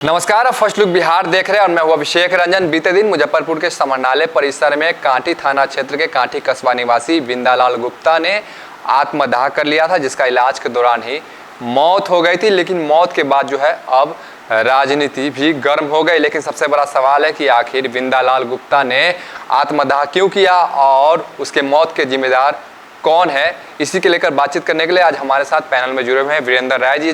नमस्कार, आप first look Bihar देख रहे हैं और मैं हूं अभिषेक रंजन। बीते दिन मुजफ्फरपुर के समरनालय परिसर में कांटी थाना क्षेत्र के कांटी कस्बा निवासी बिंदालाल गुप्ता ने आत्मदाह कर लिया था, जिसका इलाज के दौरान ही मौत हो गई थी। लेकिन मौत के बाद जो है अब राजनीति भी गर्म हो गई। लेकिन सबसे बड़ा सवाल है कि आखिर बिंदालाल गुप्ता ने आत्मदाह क्यों किया और उसके मौत के जिम्मेदार कौन है। इसी के लेकर बातचीत करने के लिए आज हमारे साथ पैनल में जुड़े हुए हैं वीरेंद्र राय जी,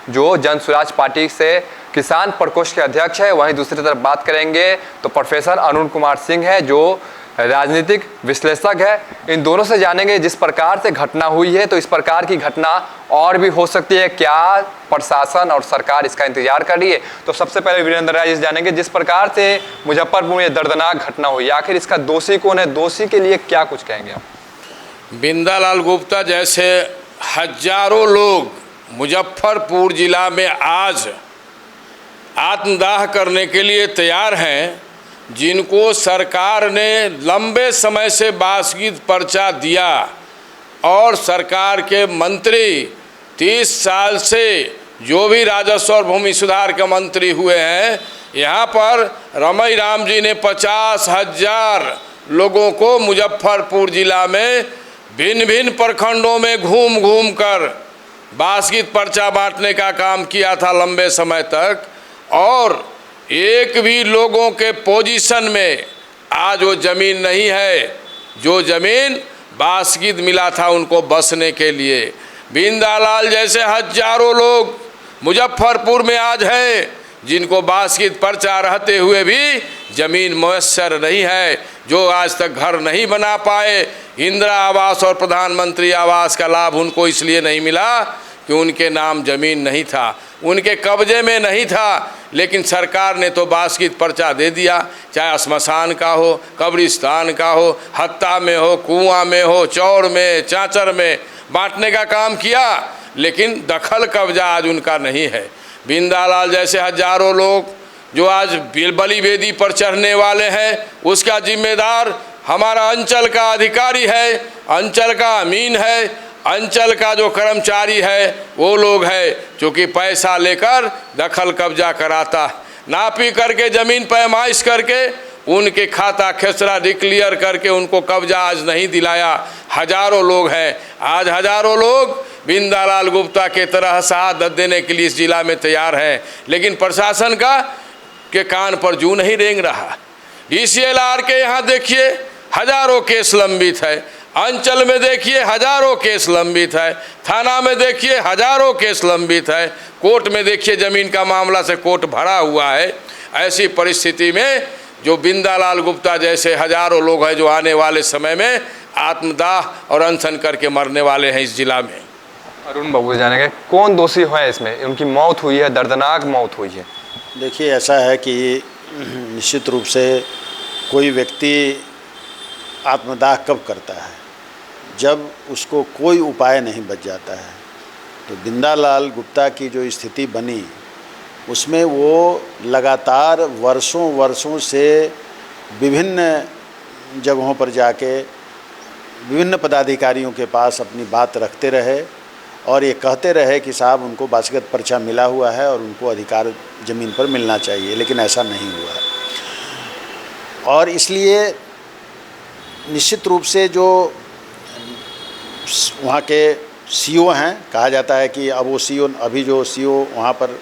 जो जन स्वराज पार्टी से किसान प्रकोष्ठ के अध्यक्ष है। वहीं दूसरी तरफ बात करेंगे तो प्रोफेसर अरुण कुमार सिंह है, जो राजनीतिक विश्लेषक है। इन दोनों से जानेंगे जिस प्रकार से घटना हुई है तो इस प्रकार की घटना और भी हो सकती है क्या, प्रशासन और सरकार इसका इंतजार कर रही है। तो सबसे पहले वीरेंद्र राय जी जानेंगे, जिस प्रकार से मुजफ्फरपुर में दर्दनाक घटना हुई, आखिर इसका दोषी कौन है, दोषी के लिए क्या कुछ कहेंगे आप? बिंदालाल गुप्ता जैसे हजारों लोग मुजफ्फरपुर जिला में आज आत्मदाह करने के लिए तैयार हैं, जिनको सरकार ने लंबे समय से बासगीत पर्चा दिया और सरकार के मंत्री 30 साल से जो भी राजस्व और भूमि सुधार के मंत्री हुए हैं, यहाँ पर रमई राम जी ने 50,000 लोगों को मुजफ्फरपुर जिला में भिन्न भिन्न प्रखंडों में घूम घूम कर बासगीत पर्चा बांटने का काम किया था लंबे समय तक। और एक भी लोगों के पोजीशन में आज वो ज़मीन नहीं है जो ज़मीन बासगीत मिला था उनको बसने के लिए। बिंदालाल जैसे हजारों लोग मुजफ्फरपुर में आज हैं जिनको बासगीत पर्चा रहते हुए भी ज़मीन मुयस्सर नहीं है, जो आज तक घर नहीं बना पाए। इंदिरा आवास और प्रधानमंत्री आवास का लाभ उनको इसलिए नहीं मिला कि उनके नाम ज़मीन नहीं था, उनके कब्जे में नहीं था। लेकिन सरकार ने तो बासगीत पर्चा दे दिया, चाहे श्मशान का हो, कब्रिस्तान का हो, हत्ता में हो, कुआं में हो, चौड़ में, चांचर में बांटने का काम किया, लेकिन दखल कब्जा आज उनका नहीं है। बिंदालाल जैसे हजारों लोग जो आज बलि वेदी पर चढ़ने वाले हैं, उसका जिम्मेदार हमारा अंचल का अधिकारी है, अंचल का अमीन है, अंचल का जो कर्मचारी है वो लोग है, क्योंकि पैसा लेकर दखल कब्जा कराता, नापी करके ज़मीन पैमाइश करके उनके खाता खेसरा डिक्लियर करके उनको कब्जा आज नहीं दिलाया। हजारों लोग हैं, आज हजारों लोग बिंदालाल गुप्ता के तरह शहादत देने के लिए इस जिला में तैयार हैं, लेकिन प्रशासन का के कान पर जू नहीं रेंग रहा। DCLR के यहाँ देखिए हजारों केस लंबित है, अंचल में देखिए हजारों केस लंबित है, थाना में देखिए हजारों केस लंबित है, कोर्ट में देखिए ज़मीन का मामला से कोर्ट भरा हुआ है। ऐसी परिस्थिति में जो बिंदालाल गुप्ता जैसे हजारों लोग हैं जो आने वाले समय में आत्मदाह और अनशन करके मरने वाले हैं इस जिला में। अरुण बाबू जानेंगे कौन दोषी है इसमें, उनकी मौत हुई है, दर्दनाक मौत हुई है। देखिए, ऐसा है कि निश्चित रूप से कोई व्यक्ति आत्मदाह कब करता है, जब उसको कोई उपाय नहीं बच जाता है। तो बिंदालाल गुप्ता की जो स्थिति बनी उसमें वो लगातार वर्षों से विभिन्न जगहों पर जाके विभिन्न पदाधिकारियों के पास अपनी बात रखते रहे और ये कहते रहे कि साहब उनको बासगीत पर्चा मिला हुआ है और उनको अधिकार ज़मीन पर मिलना चाहिए, लेकिन ऐसा नहीं हुआ। और इसलिए निश्चित रूप से जो वहाँ के CO हैं, कहा जाता है कि अब वो CO अभी जो CO वहाँ पर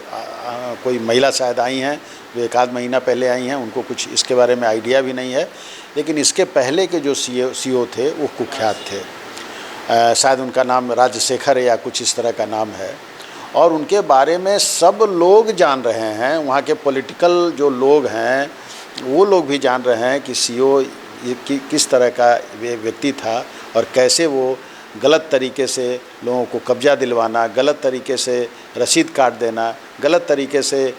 कोई महिला शायद आई हैं, जो एक आध महीना पहले आई हैं, उनको कुछ इसके बारे में आइडिया भी नहीं है। लेकिन इसके पहले के जो CO थे वो कुख्यात थे, शायद उनका नाम राजशेखर या कुछ इस तरह का नाम है, और उनके बारे में सब लोग जान रहे हैं। वहाँ के पॉलिटिकल जो लोग हैं वो लोग भी जान रहे हैं कि CO किस तरह का व्यक्ति था और कैसे वो गलत तरीके से लोगों को कब्जा दिलवाना, गलत तरीके से रसीद काट देना, गलत तरीके से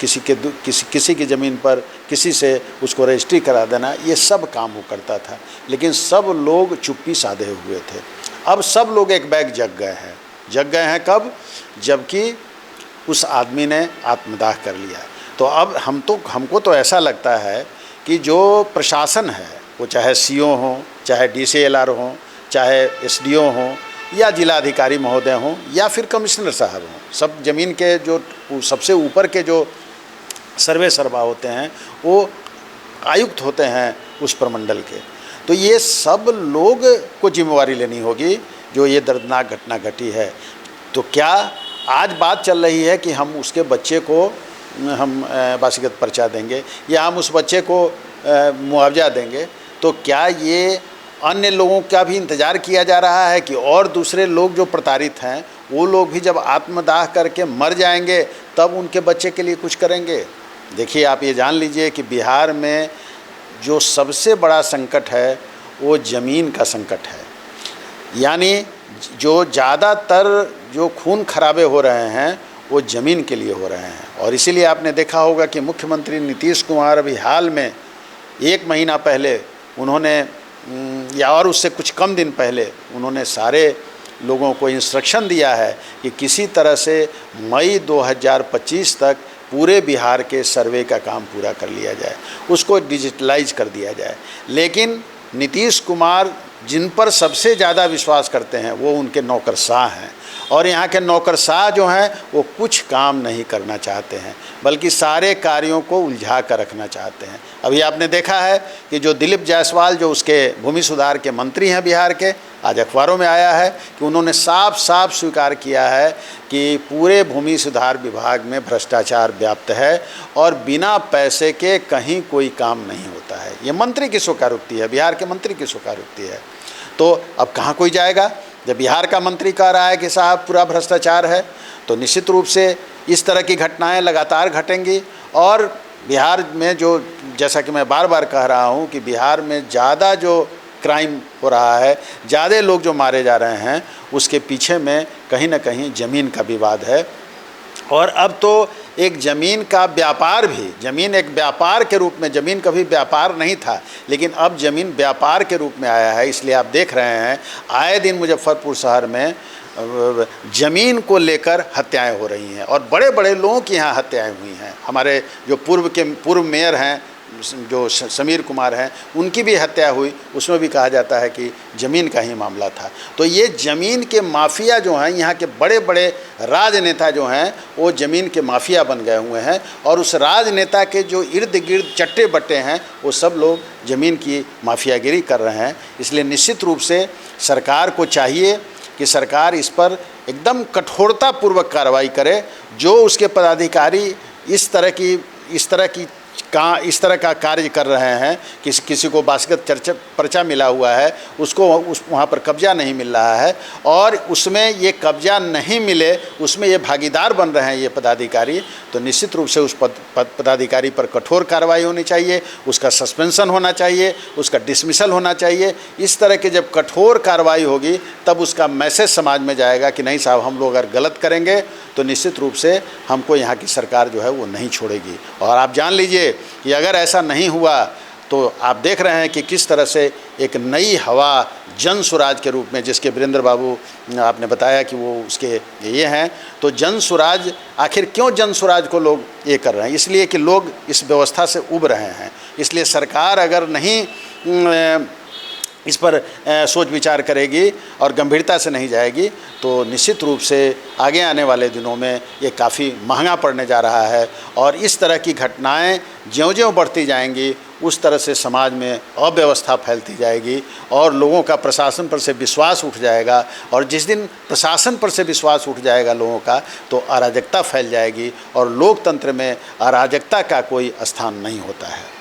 किसी की ज़मीन पर किसी से उसको रजिस्ट्री करा देना, ये सब काम वो करता था। लेकिन सब लोग चुप्पी साधे हुए थे। अब सब लोग एक बैग जग गए हैं कब? जबकि उस आदमी ने आत्मदाह कर लिया। तो अब हमको तो ऐसा लगता है कि जो प्रशासन है, वो चाहे CO हो, चाहे DCLR हो, चाहे SDO हो, या जिलाधिकारी महोदय हों या फिर कमिश्नर साहब हों, सब ज़मीन के जो सबसे ऊपर के जो सर्वे सर्वा होते हैं वो आयुक्त होते हैं उस प्रमंडल के। तो ये सब लोग को जिम्मेवारी लेनी होगी जो ये दर्दनाक घटना घटी है। तो क्या आज बात चल रही है कि हम उसके बच्चे को हम वासीगत पर्चा देंगे या हम उस बच्चे को मुआवजा देंगे, तो क्या ये अन्य लोगों का भी इंतज़ार किया जा रहा है कि और दूसरे लोग जो प्रताड़ित हैं वो लोग भी जब आत्मदाह करके मर जाएंगे तब उनके बच्चे के लिए कुछ करेंगे? देखिए, आप ये जान लीजिए कि बिहार में जो सबसे बड़ा संकट है वो ज़मीन का संकट है। यानी जो ज़्यादातर जो खून खराबे हो रहे हैं वो ज़मीन के लिए हो रहे हैं। और इसीलिए आपने देखा होगा कि मुख्यमंत्री नीतीश कुमार अभी हाल में 1 महीना पहले उन्होंने या और उससे कुछ कम दिन पहले उन्होंने सारे लोगों को इंस्ट्रक्शन दिया है कि किसी तरह से मई 2025 तक पूरे बिहार के सर्वे का काम पूरा कर लिया जाए, उसको डिजिटलाइज कर दिया जाए। लेकिन नीतीश कुमार जिन पर सबसे ज़्यादा विश्वास करते हैं वो उनके नौकरशाह हैं, और यहाँ के नौकरशाह जो हैं वो कुछ काम नहीं करना चाहते हैं बल्कि सारे कार्यों को उलझा कर रखना चाहते हैं। अभी आपने देखा है कि जो दिलीप जायसवाल जो उसके भूमि सुधार के मंत्री हैं बिहार के, आज अखबारों में आया है कि उन्होंने साफ साफ स्वीकार किया है कि पूरे भूमि सुधार विभाग में भ्रष्टाचार व्याप्त है और बिना पैसे के कहीं कोई काम नहीं होता है। ये मंत्री की स्वीकारोक्ति है, बिहार के मंत्री की स्वीकारोक्ति है। तो अब कहाँ कोई जाएगा? जब बिहार का मंत्री कह रहा है कि साहब पूरा भ्रष्टाचार है, तो निश्चित रूप से इस तरह की घटनाएं लगातार घटेंगी। और बिहार में जो, जैसा कि मैं बार बार कह रहा हूँ कि बिहार में ज़्यादा जो क्राइम हो रहा है, ज़्यादा लोग जो मारे जा रहे हैं, उसके पीछे में कहीं ना कहीं ज़मीन का विवाद है। और अब तो एक ज़मीन का व्यापार भी, ज़मीन एक व्यापार के रूप में, ज़मीन कभी व्यापार नहीं था लेकिन अब ज़मीन व्यापार के रूप में आया है। इसलिए आप देख रहे हैं आए दिन मुजफ्फरपुर शहर में ज़मीन को लेकर हत्याएं हो रही हैं और बड़े बड़े लोगों की यहाँ हत्याएं हुई हैं। हमारे जो पूर्व मेयर हैं जो समीर कुमार हैं, उनकी भी हत्या हुई, उसमें भी कहा जाता है कि ज़मीन का ही मामला था। तो ये ज़मीन के माफिया जो हैं, यहाँ के बड़े बड़े राजनेता जो हैं वो ज़मीन के माफिया बन गए हुए हैं और उस राजनेता के जो इर्द गिर्द चट्टे बट्टे हैं वो सब लोग ज़मीन की माफियागिरी कर रहे हैं। इसलिए निश्चित रूप से सरकार को चाहिए कि सरकार इस पर एकदम कठोरतापूर्वक कार्रवाई करे। जो उसके पदाधिकारी इस तरह का कार्य कर रहे हैं, किसी को वासीगत पर्चा मिला हुआ है, उसको वहाँ पर कब्जा नहीं मिल रहा है और उसमें ये कब्जा नहीं मिले उसमें ये भागीदार बन रहे हैं ये पदाधिकारी, तो निश्चित रूप से उस पदाधिकारी पर कठोर कार्रवाई होनी चाहिए, उसका सस्पेंशन होना चाहिए, उसका डिसमिसल होना चाहिए। इस तरह की जब कठोर कार्रवाई होगी तब उसका मैसेज समाज में जाएगा कि नहीं साहब, हम लोग अगर गलत करेंगे तो निश्चित रूप से हमको यहाँ की सरकार जो है वो नहीं छोड़ेगी। और आप जान लीजिए कि अगर ऐसा नहीं हुआ तो आप देख रहे हैं कि किस तरह से एक नई हवा जन स्वराज के रूप में, जिसके वीरेंद्र बाबू आपने बताया कि वो उसके ये हैं, तो जन स्वराज, आखिर क्यों जन स्वराज को लोग ये कर रहे हैं? इसलिए कि लोग इस व्यवस्था से उब रहे हैं। इसलिए सरकार अगर नहीं इस पर सोच विचार करेगी और गंभीरता से नहीं जाएगी तो निश्चित रूप से आगे आने वाले दिनों में ये काफ़ी महंगा पड़ने जा रहा है। और इस तरह की घटनाएं ज्यों-ज्यों बढ़ती जाएंगी उस तरह से समाज में अव्यवस्था फैलती जाएगी और लोगों का प्रशासन पर से विश्वास उठ जाएगा। और जिस दिन प्रशासन पर से विश्वास उठ जाएगा लोगों का तो अराजकता फैल जाएगी और लोकतंत्र में अराजकता का कोई स्थान नहीं होता है।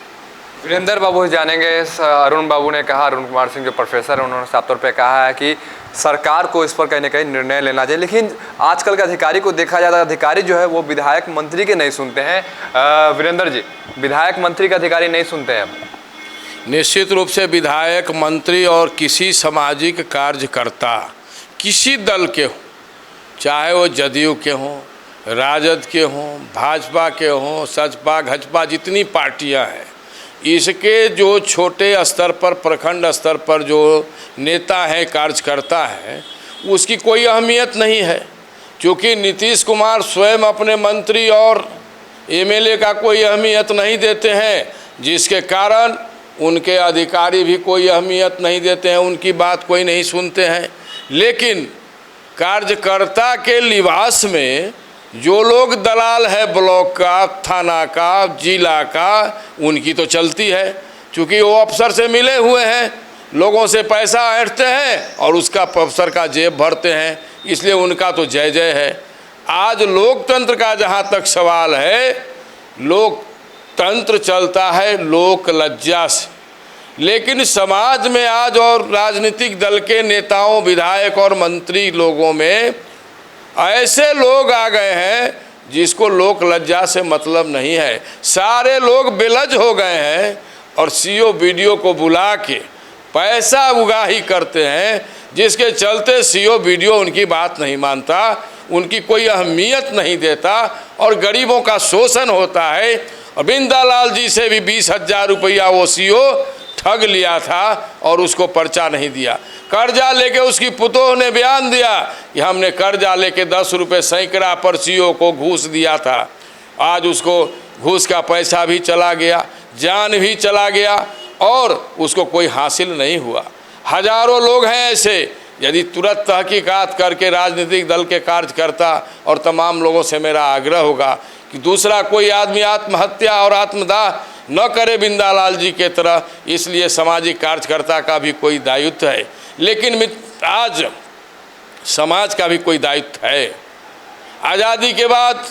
वीरेंद्र बाबू जानेंगे। अरुण बाबू ने कहा, अरुण कुमार सिंह जो प्रोफेसर हैं, उन्होंने साफ तौर पे कहा है कि सरकार को इस पर कहीं ना कहीं निर्णय लेना चाहिए। लेकिन आजकल के अधिकारी को देखा जाता है, अधिकारी जो है वो विधायक मंत्री के नहीं सुनते हैं। वीरेंद्र जी, विधायक मंत्री के अधिकारी नहीं सुनते हैं? निश्चित रूप से विधायक मंत्री और किसी सामाजिक कार्यकर्ता किसी दल के हों, चाहे वो जदयू के हों, राजद के हों, भाजपा के हों, सपा घचपा, जितनी पार्टियां हैं, इसके जो छोटे स्तर पर, प्रखंड स्तर पर जो नेता है, कार्यकर्ता है, उसकी कोई अहमियत नहीं है। क्योंकि नीतीश कुमार स्वयं अपने मंत्री और एमएलए का कोई अहमियत नहीं देते हैं, जिसके कारण उनके अधिकारी भी कोई अहमियत नहीं देते हैं, उनकी बात कोई नहीं सुनते हैं। लेकिन कार्यकर्ता के लिबास में जो लोग दलाल है ब्लॉक का, थाना का, जिला का, उनकी तो चलती है, क्योंकि वो अफसर से मिले हुए हैं, लोगों से पैसा ऐंठते हैं और उसका अफसर का जेब भरते हैं, इसलिए उनका तो जय जय है। आज लोकतंत्र का जहाँ तक सवाल है, लोकतंत्र चलता है लोक लज्जा से, लेकिन समाज में आज और राजनीतिक दल के नेताओं, विधायक और मंत्री लोगों में ऐसे लोग आ गए हैं जिसको लोक लज्जा से मतलब नहीं है। सारे लोग बेलज हो गए हैं और सीओ वीडियो को बुला के पैसा उगाही करते हैं, जिसके चलते सीओ वीडियो उनकी बात नहीं मानता, उनकी कोई अहमियत नहीं देता और गरीबों का शोषण होता है। और बिंदालाल जी से भी 20,000 रुपया वो सीओ ठग लिया था और उसको पर्चा नहीं दिया। कर्जा लेके उसकी पुतोह ने बयान दिया कि हमने कर्जा लेके 10 रुपये सैकड़ा पर सीओ को घूस दिया था। आज उसको घूस का पैसा भी चला गया, जान भी चला गया और उसको कोई हासिल नहीं हुआ। हजारों लोग हैं ऐसे। यदि तुरंत तहकीकात करके राजनीतिक दल के कार्यकर्ता और तमाम लोगों से मेरा आग्रह होगा कि दूसरा कोई आदमी आत्महत्या और आत्मदाह न करे बिंदालाल जी के तरह, इसलिए सामाजिक कार्यकर्ता का भी कोई दायित्व है। लेकिन आज समाज का भी कोई दायित्व है। आज़ादी के बाद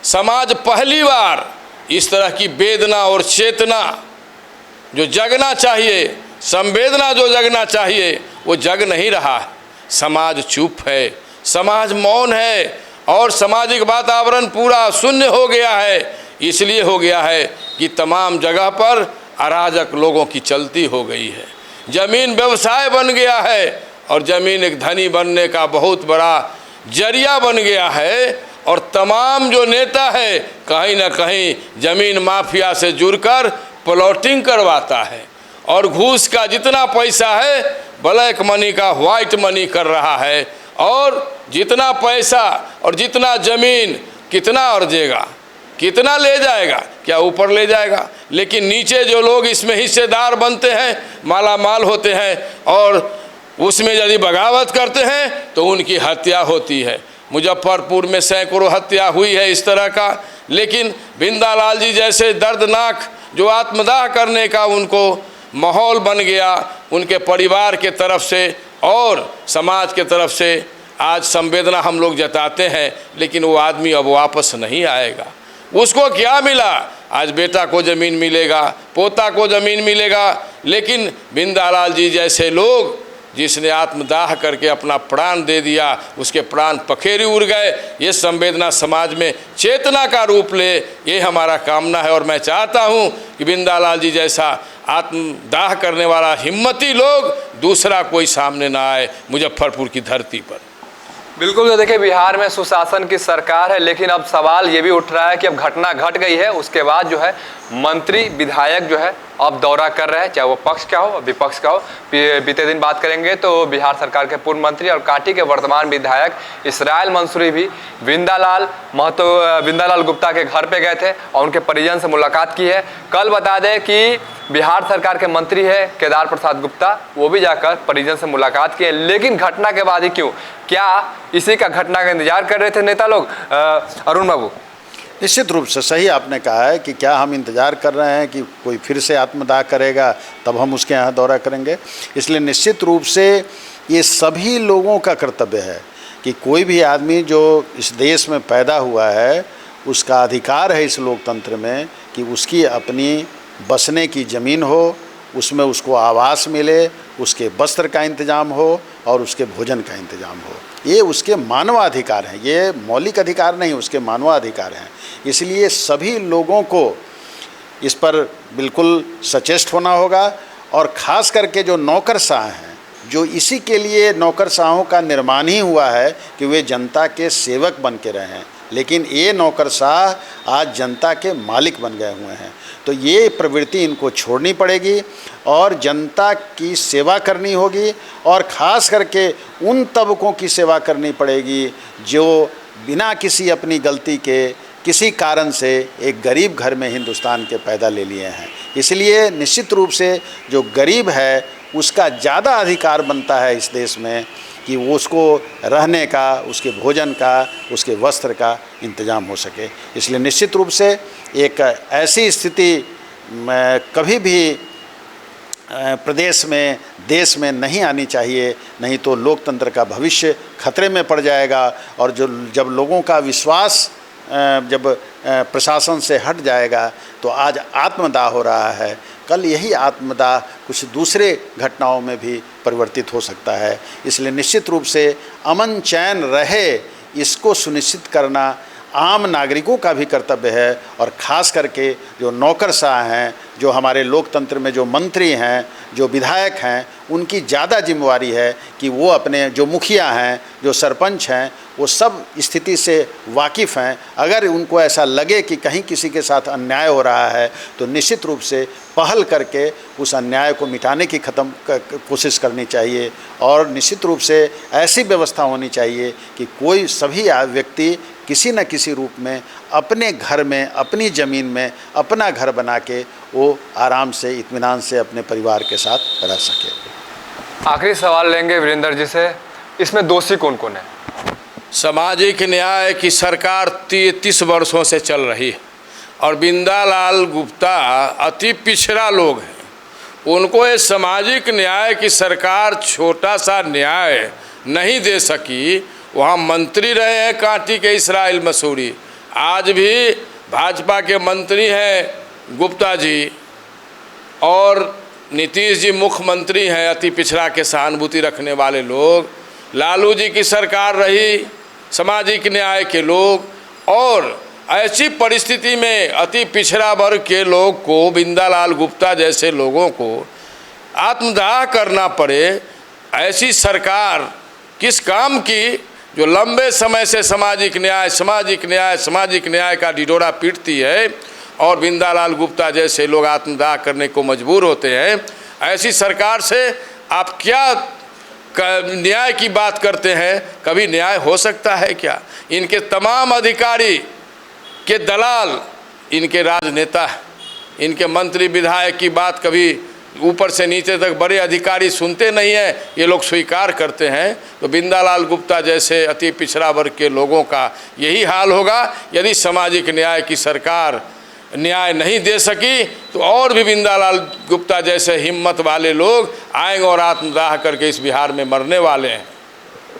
समाज पहली बार इस तरह की वेदना और चेतना जो जगना चाहिए, संवेदना जो जगना चाहिए, वो जग नहीं रहा है। समाज चुप है, समाज मौन है और सामाजिक वातावरण पूरा शून्य हो गया है। इसलिए हो गया है कि तमाम जगह पर अराजक लोगों की चलती हो गई है। ज़मीन व्यवसाय बन गया है और ज़मीन एक धनी बनने का बहुत बड़ा जरिया बन गया है। और तमाम जो नेता है कहीं ना कहीं ज़मीन माफिया से जुड़कर प्लॉटिंग करवाता है और घूस का जितना पैसा है ब्लैक मनी का वाइट मनी कर रहा है। और जितना पैसा और जितना ज़मीन कितना अर्जेगा, कितना ले जाएगा, क्या ऊपर ले जाएगा, लेकिन नीचे जो लोग इसमें हिस्सेदार बनते हैं, माला माल होते हैं और उसमें यदि बगावत करते हैं तो उनकी हत्या होती है। मुजफ्फरपुर में सैकड़ों हत्या हुई है इस तरह का। लेकिन बिंदालाल जी जैसे दर्दनाक जो आत्मदाह करने का उनको माहौल बन गया, उनके परिवार के तरफ से और समाज के तरफ से आज संवेदना हम लोग जताते हैं, लेकिन वो आदमी अब वापस नहीं आएगा। उसको क्या मिला? आज बेटा को ज़मीन मिलेगा, पोता को ज़मीन मिलेगा, लेकिन बिंदालाल जी जैसे लोग जिसने आत्मदाह करके अपना प्राण दे दिया, उसके प्राण पखेरु उड़ गए। ये संवेदना समाज में चेतना का रूप ले, ये हमारा कामना है। और मैं चाहता हूँ कि बिंदालाल जी जैसा आत्मदाह करने वाला हिम्मती लोग दूसरा कोई सामने ना आए मुजफ्फरपुर की धरती पर। बिल्कुल। तो देखिए, बिहार में सुशासन की सरकार है, लेकिन अब सवाल ये भी उठ रहा है कि अब घटना घट गई है, उसके बाद जो है मंत्री विधायक जो है अब दौरा कर रहे हैं, चाहे वो पक्ष का हो विपक्ष का हो। बीते दिन बात करेंगे तो बिहार सरकार के पूर्व मंत्री और कांटी के वर्तमान विधायक इसराइल मंसूरी भी बिंदालाल गुप्ता के घर पे गए थे और उनके परिजन से मुलाकात की है। कल बता दें कि बिहार सरकार के मंत्री है केदार प्रसाद गुप्ता, वो भी जाकर परिजन से मुलाकात किए। लेकिन घटना के बाद ही क्यों, क्या इसी का घटना का इंतजार कर रहे थे नेता लोग? अरुण बाबू, निश्चित रूप से सही आपने कहा है कि क्या हम इंतज़ार कर रहे हैं कि कोई फिर से आत्मदाह करेगा तब हम उसके यहाँ दौरा करेंगे। इसलिए निश्चित रूप से ये सभी लोगों का कर्तव्य है कि कोई भी आदमी जो इस देश में पैदा हुआ है, उसका अधिकार है इस लोकतंत्र में कि उसकी अपनी बसने की ज़मीन हो, उसमें उसको आवास मिले, उसके वस्त्र का इंतज़ाम हो और उसके भोजन का इंतज़ाम हो। ये उसके मानवाधिकार हैं, ये मौलिक अधिकार नहीं, उसके मानवाधिकार हैं। इसलिए सभी लोगों को इस पर बिल्कुल सचेष्ट होना होगा। और ख़ास करके जो नौकरशाह हैं, जो इसी के लिए नौकरशाहों का निर्माण ही हुआ है कि वे जनता के सेवक बन के रहें, लेकिन ये नौकरशाह आज जनता के मालिक बन गए हुए हैं। तो ये प्रवृत्ति इनको छोड़नी पड़ेगी और जनता की सेवा करनी होगी और ख़ास करके उन तबकों की सेवा करनी पड़ेगी जो बिना किसी अपनी गलती के किसी कारण से एक गरीब घर में हिंदुस्तान के पैदा ले लिए हैं। इसलिए निश्चित रूप से जो गरीब है उसका ज़्यादा अधिकार बनता है इस देश में कि वो उसको रहने का, उसके भोजन का, उसके वस्त्र का इंतज़ाम हो सके। इसलिए निश्चित रूप से एक ऐसी स्थिति कभी भी प्रदेश में, देश में नहीं आनी चाहिए, नहीं तो लोकतंत्र का भविष्य खतरे में पड़ जाएगा। और जब लोगों का विश्वास जब प्रशासन से हट जाएगा तो आज आत्मदाह हो रहा है, कल यही आत्मदाह कुछ दूसरे घटनाओं में भी परिवर्तित हो सकता है। इसलिए निश्चित रूप से अमन चैन रहे, इसको सुनिश्चित करना आम नागरिकों का भी कर्तव्य है। और ख़ास करके जो नौकरशाह हैं, जो हमारे लोकतंत्र में जो मंत्री हैं, जो विधायक हैं, उनकी ज़्यादा जिम्मेवारी है कि वो अपने जो मुखिया हैं, जो सरपंच हैं, वो सब स्थिति से वाकिफ़ हैं। अगर उनको ऐसा लगे कि कहीं किसी के साथ अन्याय हो रहा है तो निश्चित रूप से पहल करके उस अन्याय को मिटाने की कोशिश करनी चाहिए। और निश्चित रूप से ऐसी व्यवस्था होनी चाहिए कि कोई सभी व्यक्ति किसी न किसी रूप में अपने घर में, अपनी ज़मीन में अपना घर बना के वो आराम से, इत्मीनान से अपने परिवार के साथ रह सके। आखिरी सवाल लेंगे वीरेंद्र जी से, इसमें दोषी कौन कौन है? सामाजिक न्याय की सरकार 33 वर्षों से चल रही है और बिंदालाल गुप्ता अति पिछड़ा लोग हैं। उनको ये सामाजिक न्याय की सरकार छोटा सा न्याय नहीं दे सकी। वहाँ मंत्री रहे हैं कांटी के इसराइल मसूरी, आज भी भाजपा के मंत्री हैं गुप्ता जी, और नीतीश जी मुख्यमंत्री हैं, अति पिछड़ा के सहानुभूति रखने वाले लोग। लालू जी की सरकार रही, सामाजिक न्याय के लोग। और ऐसी परिस्थिति में अति पिछड़ा वर्ग के लोग को, बिंदालाल गुप्ता जैसे लोगों को आत्मदाह करना पड़े, ऐसी सरकार किस काम की जो लंबे समय से सामाजिक न्याय का ढिढोरा पीटती है और बिंदालाल गुप्ता जैसे लोग आत्मदाह करने को मजबूर होते हैं। ऐसी सरकार से आप क्या न्याय की बात करते हैं? कभी न्याय हो सकता है क्या? इनके तमाम अधिकारी के दलाल इनके राजनेता हैं। इनके मंत्री विधायक की बात कभी ऊपर से नीचे तक बड़े अधिकारी सुनते नहीं हैं, ये लोग स्वीकार करते हैं। तो बिंदालाल गुप्ता जैसे अति पिछड़ा वर्ग के लोगों का यही हाल होगा यदि सामाजिक न्याय की सरकार न्याय नहीं दे सकी। तो और भी बिंदालाल गुप्ता जैसे हिम्मत वाले लोग आएंगे और आत्मदाह करके इस बिहार में मरने वाले हैं।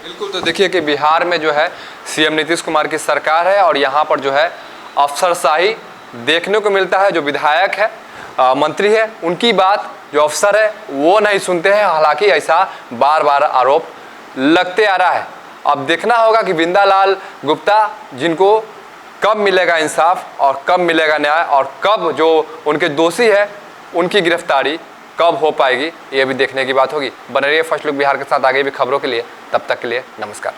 बिल्कुल। तो देखिए कि बिहार में जो है सीएम नीतीश कुमार की सरकार है और यहाँ पर जो है अफसरशाही देखने को मिलता है। जो विधायक है, मंत्री है, उनकी बात जो अफसर है वो नहीं सुनते हैं। हालांकि ऐसा बार बार आरोप लगते आ रहा है। अब देखना होगा कि बिंदालाल गुप्ता जिनको कब मिलेगा इंसाफ और कब मिलेगा न्याय और कब जो उनके दोषी है उनकी गिरफ्तारी कब हो पाएगी, ये भी देखने की बात होगी। बने रहिए फर्स्ट लुक बिहार के साथ आगे भी खबरों के लिए। तब तक के लिए नमस्कार।